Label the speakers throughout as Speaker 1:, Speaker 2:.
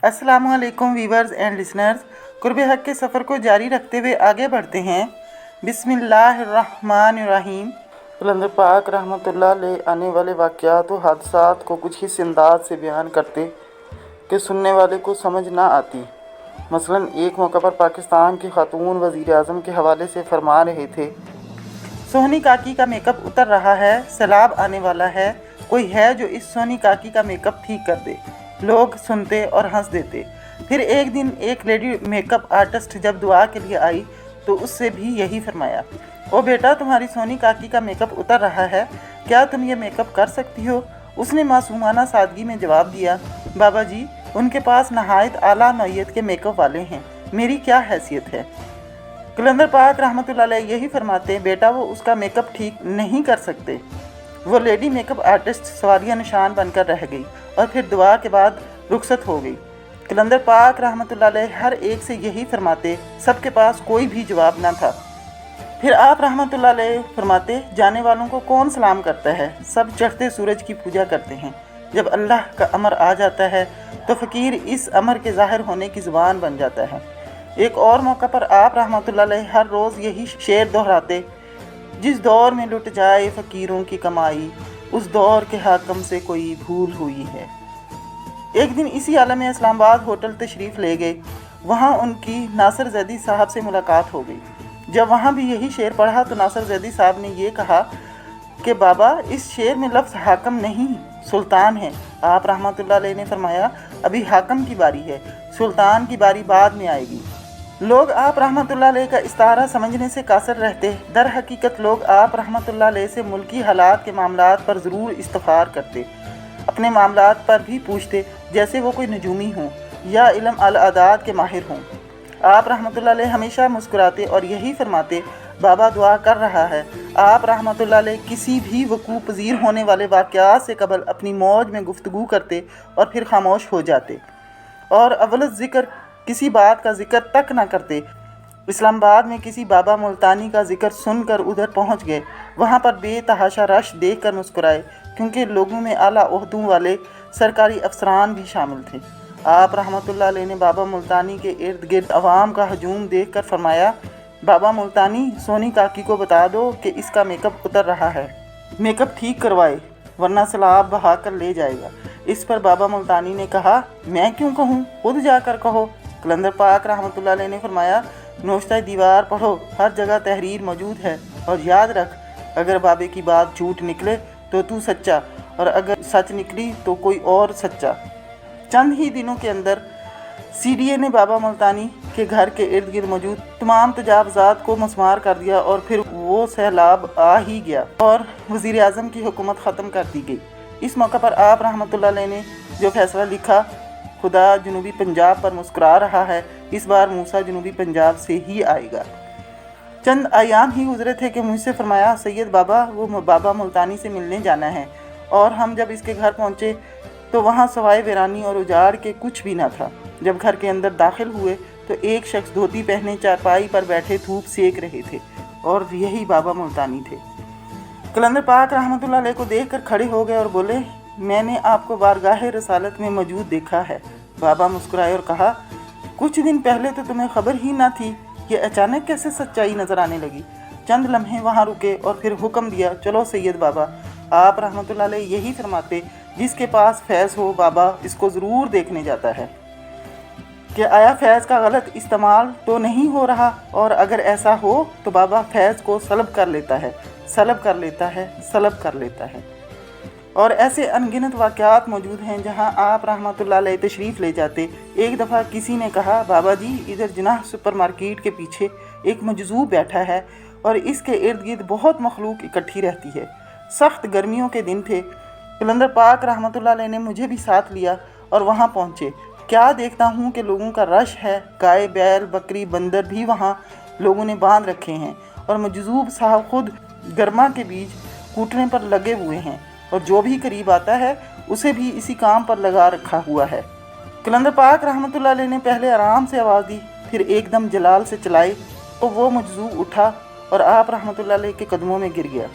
Speaker 1: अस्सलामुअलैकुम viewers and listeners, कुर्ब हक के सफ़र को जारी रखते हुए आगे बढ़ते हैं। बिस्मिल्लाहिर्रहमानिर्रहीम। कलंदर पाक रहमतुल्लाह अलैह आने वाले वाक़यात व हादसात को कुछ इस अंदाज से बयान करते कि सुनने वाले को समझ ना आती। मसलन एक मौका पर पाकिस्तान की खातून वज़ीर आज़म के हवाले से फरमा रहे थे, सोहनी काकी का मेकअप उतर रहा है, सैलाब आने वाला है, कोई है जो इस सोहनी काकी का मेकअप ठीक कर दे। लोग सुनते और हंस देते। फिर एक दिन एक लेडी मेकअप आर्टिस्ट जब दुआ के लिए आई तो उससे भी यही फरमाया, ओ बेटा तुम्हारी सोहनी काकी का मेकअप उतर रहा है, क्या तुम ये मेकअप कर सकती हो? उसने मासूमाना सादगी में जवाब दिया, बाबा जी उनके पास नहायत आला नौयत के मेकअप वाले हैं, मेरी क्या हैसियत है। कलंदर पाक रहमतुल्लाह अलैह यही फरमाते, बेटा वो उसका मेकअप ठीक नहीं कर सकते। वो लेडी मेकअप आर्टिस्ट सवालिया निशान बनकर रह गई और फिर दुआ के बाद रुखसत हो गई। कलंदर पाक रहमतुल्लाह अलैह हर एक से यही फरमाते, सबके पास कोई भी जवाब ना था। फिर आप रहमतुल्लाह अलैह फरमाते, जाने वालों को कौन सलाम करता है, सब चढ़ते सूरज की पूजा करते हैं। जब अल्लाह का अमर आ जाता है तो फ़कीर इस अमर के ज़ाहिर होने की ज़ुबान बन जाता है। एक और मौका पर आप रहमतुल्लाह अलैह हर रोज़ यही शेर दोहराते, जिस दौर में लुट जाए फ़कीरों की कमाई, उस दौर के हाकम से कोई भूल हुई है। एक दिन इसी आलम इस्लामाबाद होटल तशरीफ़ ले गए, वहाँ उनकी नासिर जैदी साहब से मुलाकात हो गई। जब वहाँ भी यही शेर पढ़ा तो नासिर जैदी साहब ने ये कहा कि बाबा इस शेर में लफ्ज़ हाकम नहीं सुल्तान है। आप रहमतुल्लाह अलैह ने फरमाया, अभी हाकम की बारी है, सुल्तान की बारी बाद में आएगी। लोग आप रहमतुल्लाह अलैह का इस्तारा समझने से कासर रहते। दर हकीकत लोग आप रहमतुल्लाह अलैह से मुल्की हालात के मामलात पर ज़रूर इस्तफ़ार करते, अपने मामलात पर भी पूछते, जैसे वो कोई नजूमी हों या इल्म अल आदात के माहिर हों। आप रहमतुल्लाह अलैह हमेशा मुस्कुराते और यही फरमाते, बाबा दुआ कर रहा है। आप रहमतुल्लाह अलैह किसी भी वकूअ पज़ीर होने वाले वाक़यात से कबल अपनी मौज में गुफ्तगू करते और फिर खामोश हो जाते और अव्वल ज़िक्र किसी बात का जिक्र तक ना करते। इस्लामाबाद में किसी बाबा मुल्तानी का जिक्र सुनकर उधर पहुंच गए। वहां पर बेतहाशा रश देखकर मुस्कुराए, क्योंकि लोगों में आला ओहदों वाले सरकारी अफसरान भी शामिल थे। आप रहमतुल्लाह अलैह ने बाबा मुल्तानी के इर्द गिर्द अवाम का हजूम देखकर फरमाया, बाबा मुल्तानी सोनी काकी को बता दो कि इसका मेकअप उतर रहा है, मेकअप ठीक करवाए वरना सैलाब बहा कर ले जाएगा। इस पर बाबा मुल्तानी ने कहा, मैं क्यों कहूँ, खुद जाकर कहो। कलंदर पाक रहमतुल्लाह अलैह ने फरमाया, नोश्ता दीवार पढ़ो, हर जगह तहरीर मौजूद है, और याद रख अगर बाबे की बात झूठ निकले तो तू सच्चा, और अगर सच निकली तो कोई और सच्चा। चंद ही दिनों के अंदर सीडीए ने बाबा मुल्तानी के घर के इर्द गिर्द मौजूद तमाम तजावज़ात को मस्मार कर दिया और फिर वो सैलाब आ ही गया और वज़ीर आज़म की हुकूमत ख़त्म कर दी गई। इस मौका पर आप रहमतुल्लाह अलैह ने जो फैसला लिखा, खुदा जनूबी पंजाब पर मुस्कुरा रहा है, इस बार मूसा जनूबी पंजाब से ही आएगा। चंद अयाम ही गुजरे थे कि मुझसे फरमाया, सैयद बाबा वो बाबा मुल्तानी से मिलने जाना है। और हम जब इसके घर पहुँचे तो वहाँ सवाए वीरानी और उजाड़ के कुछ भी न था। जब घर के अंदर दाखिल हुए तो एक शख्स धोती पहने चारपाई पर बैठे धूप सेक रहे थे और यही बाबा मुल्तानी थे। कलंदर पाक रहमतुल्लाह अलैह को देखकर खड़े हो गए और बोले, मैंने आपको बारगाह रसालत में मौजूद देखा है। बाबा मुस्कुराए और कहा, कुछ दिन पहले तो तुम्हें खबर ही ना थी, ये अचानक कैसे सच्चाई नज़र आने लगी। चंद लम्हे वहाँ रुके और फिर हुक्म दिया, चलो सैयद बाबा। आप रहमतुल्लाह अलैह यही फरमाते, जिसके पास फैज़ हो बाबा इसको ज़रूर देखने जाता है कि आया फैज़ का गलत इस्तेमाल तो नहीं हो रहा, और अगर ऐसा हो तो बाबा फैज़ को सलब कर लेता है, सलब कर लेता है, सलब कर लेता है। और ऐसे अनगिनत वाक़यात मौजूद हैं जहां आप रहमतुल्लाह अलैह तशरीफ़ ले जाते। एक दफ़ा किसी ने कहा, बाबा जी इधर जिनाह सुपरमार्केट के पीछे एक मजज़ूब बैठा है और इसके इर्द गिर्द बहुत मखलूक इकट्ठी रहती है। सख्त गर्मियों के दिन थे। कलंदर पाक रहमतुल्लाह अलैह ने मुझे भी साथ लिया और वहाँ पहुँचे। क्या देखता हूँ कि लोगों का रश है, गाय बैल बकरी बंदर भी वहाँ लोगों ने बांध रखे हैं और मजज़ूब साहब खुद गर्मा के बीज कूटने पर लगे हुए हैं और जो भी करीब आता है उसे भी इसी काम पर लगा रखा हुआ है। कलंदर पाक रहमतुल्लाह अलैह ने पहले आराम से आवाज़ दी, फिर एकदम जलाल से चलाई तो वो मजज़ूब उठा और आप रहमतुल्लाह अलैह के कदमों में गिर गया।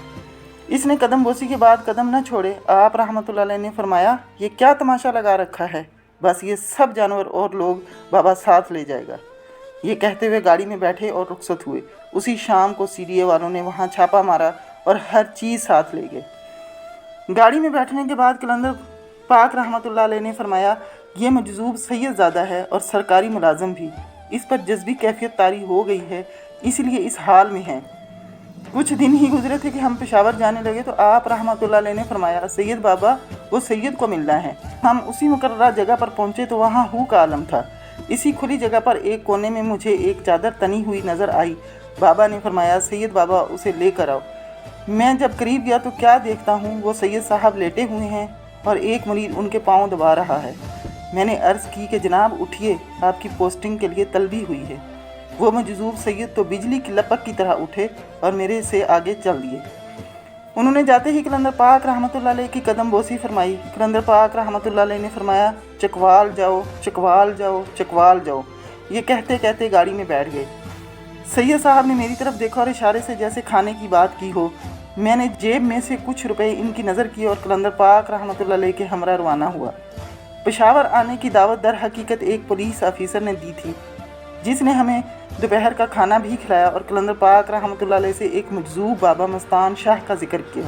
Speaker 1: इसने कदम बोसी के बाद कदम न छोड़े। आप रहमतुल्लाह अलैह ने फरमाया, ये क्या तमाशा लगा रखा है? बस ये सब जानवर और लोग बाबा साथ ले जाएगा। ये कहते हुए गाड़ी में बैठे और रुखसत हुए। उसी शाम को सीडीए वालों ने वहाँ छापा मारा और हर चीज़ साथ ले गए। गाड़ी में बैठने के बाद कलंदर पाक रहमतुल्लाह अलैह ने फरमाया, ये मजजूब सैयदजादा है और सरकारी मुलाजम भी, इस पर जज्बी कैफियत तारी हो गई है, इसलिए इस हाल में है। कुछ दिन ही गुजरे थे कि हम पेशावर जाने लगे तो आप रहमतुल्लाह अलैह ने फरमाया, सैयद बाबा वो सैयद को मिलना है। हम उसी मुकर्ररा जगह पर पहुँचे तो वहाँ हू का आलम था। इसी खुली जगह पर एक कोने में मुझे एक चादर तनी हुई नज़र आई। बाबा ने फरमाया, सैयद बाबा उसे लेकर आओ। मैं जब करीब गया तो क्या देखता हूँ, वो सैयद साहब लेटे हुए हैं और एक मुरीद उनके पाँव दबा रहा है। मैंने अर्ज़ की कि जनाब उठिए, आपकी पोस्टिंग के लिए तलबी हुई है। वो मजजूब सैयद तो बिजली की लपक की तरह उठे और मेरे से आगे चल दिए। उन्होंने जाते ही कलंदर पाक रहमतुल्लाह अलैह की कदम बोसी फरमाई। कलंदर पाक रहमतुल्लाह अलैह ने फरमाया, चकवाल जाओ, चकवाल जाओ, चकवाल जाओ। ये कहते कहते गाड़ी में बैठ गए। सैयद साहब ने मेरी तरफ देखा और इशारे से जैसे खाने की बात की हो। मैंने जेब में से कुछ रुपए इनकी नज़र की और कलंदर पाक रहमतुल्लाह अलैह के हमरा रवाना हुआ। पेशावर आने की दावत दर हकीकत एक पुलिस ऑफिसर ने दी थी, जिसने हमें दोपहर का खाना भी खिलाया और कलंदर पाक रहमतुल्लाह अलैह से एक मजजूब बाबा मस्तान शाह का जिक्र किया,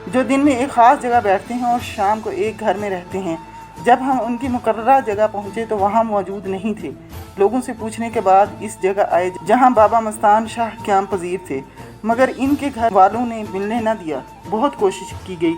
Speaker 1: जो दिन में एक ख़ास जगह बैठते हैं और शाम को एक घर में रहते हैं। जब हम उनकी मुकर्ररा जगह पहुँचे तो वहाँ मौजूद नहीं थे। लोगों से पूछने के बाद इस जगह आए जहाँ बाबा मस्तान शाह क़याम पज़ीर थे, मगर इनके घर वालों ने मिलने न दिया। बहुत कोशिश की गई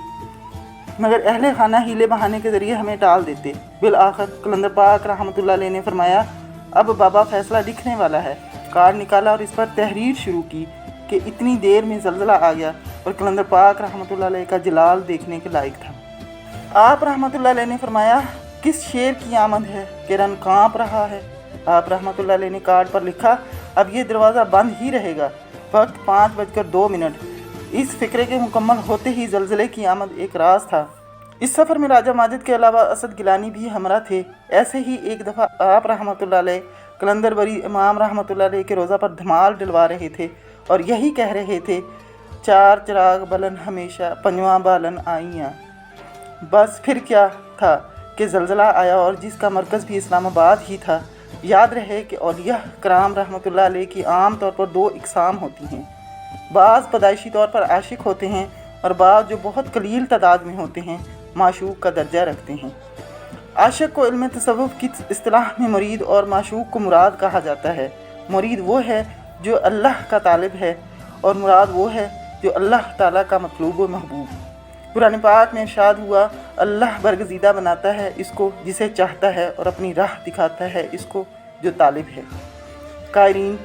Speaker 1: मगर अहले खाना हीले बहाने के ज़रिए हमें टाल देते। बिल आखिर कलंदर पाक रहमतुल्लाह अलैह ने फरमाया, अब बाबा फैसला लिखने वाला है। कार्ड निकाला और इस पर तहरीर शुरू की कि इतनी देर में ज़लज़ला आ गया और कलंदर पाक रहमतुल्लाह अलैह का जलाल देखने के लायक था। आप रहमतुल्लाह अलैह ने फरमाया, किस शेर की आमद है कि रन काँप रहा है। आप रहमतुल्लाह अलैह ने कार्ड पर लिखा, अब ये दरवाज़ा बंद ही रहेगा। वक्त 5:02। इस फ़िक्रे के मुकम्मल होते ही ज़लज़ले की आमद एक राज था। इस सफ़र में राजा माजिद के अलावा असद गिलानी भी हमरा थे। ऐसे ही एक दफ़ा आप रहमतुल्लाह अलैह कलंदर बरी इमाम रहमतुल्लाह अलैह के रोज़ा पर धमाल डलवा रहे थे और यही कह रहे थे, चार चिराग बलन हमेशा पंजवा बालन आइयाँ। बस फिर क्या था कि ज़लज़ला आया और जिसका मरकज़ भी इस्लामाबाद ही था। याद रहे कि औलिया कराम रहमतुल्लाह अलैह की आम तौर पर दो इक़साम होती हैं, बाज़ पैदाइशी तौर पर आशिक होते हैं और बाज़ जो बहुत कलील तादाद में होते हैं माशूक का दर्जा रखते हैं। आशिक को इल्म तसव्वुफ़ की इस्तिलाह में मुरीद और माशूक को मुराद कहा जाता है। मुरीद वो है जो अल्लाह का तालिब है और मुराद वो है जो अल्लाह ताला का मतलूब व महबूब। कुरान पाक में इरशाद हुआ, अल्लाह बरगज़ीदा बनाता है इसको जिसे चाहता है और अपनी राह दिखाता है इसको जो तालिब है। कायरीन,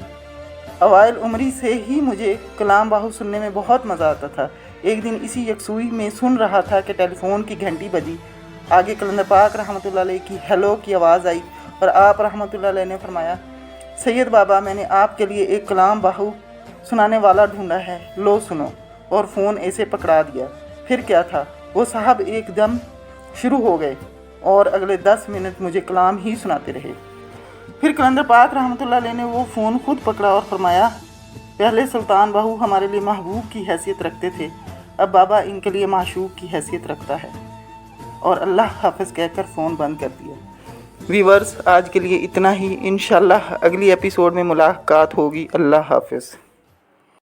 Speaker 1: अवाइल उम्री से ही मुझे कलाम बाहु सुनने में बहुत मज़ा आता था। एक दिन इसी यकसुई में सुन रहा था कि टेलीफोन की घंटी बजी। आगे कलंदर पाक रहमतुल्लाह अलैह की हेलो की आवाज़ आई और आप रहमतुल्लाह अलैह ने फरमाया, सैयद बाबा मैंने आपके लिए एक कलाम बाहु सुनाने वाला ढूंढा है, लो सुनो। और फ़ोन ऐसे पकड़ा दिया। फिर क्या था, वो साहब एकदम शुरू हो गए और अगले 10 मिनट मुझे कलाम ही सुनाते रहे। फिर कलंदर पाक रहमतुल्लाह अलैह ने वो फ़ोन खुद पकड़ा और फरमाया, पहले सुल्तान बाहू हमारे लिए महबूब की हैसियत रखते थे, अब बाबा इनके लिए माशूक की हैसियत रखता है। और अल्लाह हाफ़िज़ कहकर फ़ोन बंद कर दिया। व्यूअर्स, आज के लिए इतना ही। इंशाअल्लाह अगली एपिसोड में मुलाकात होगी। अल्लाह हाफ़िज़।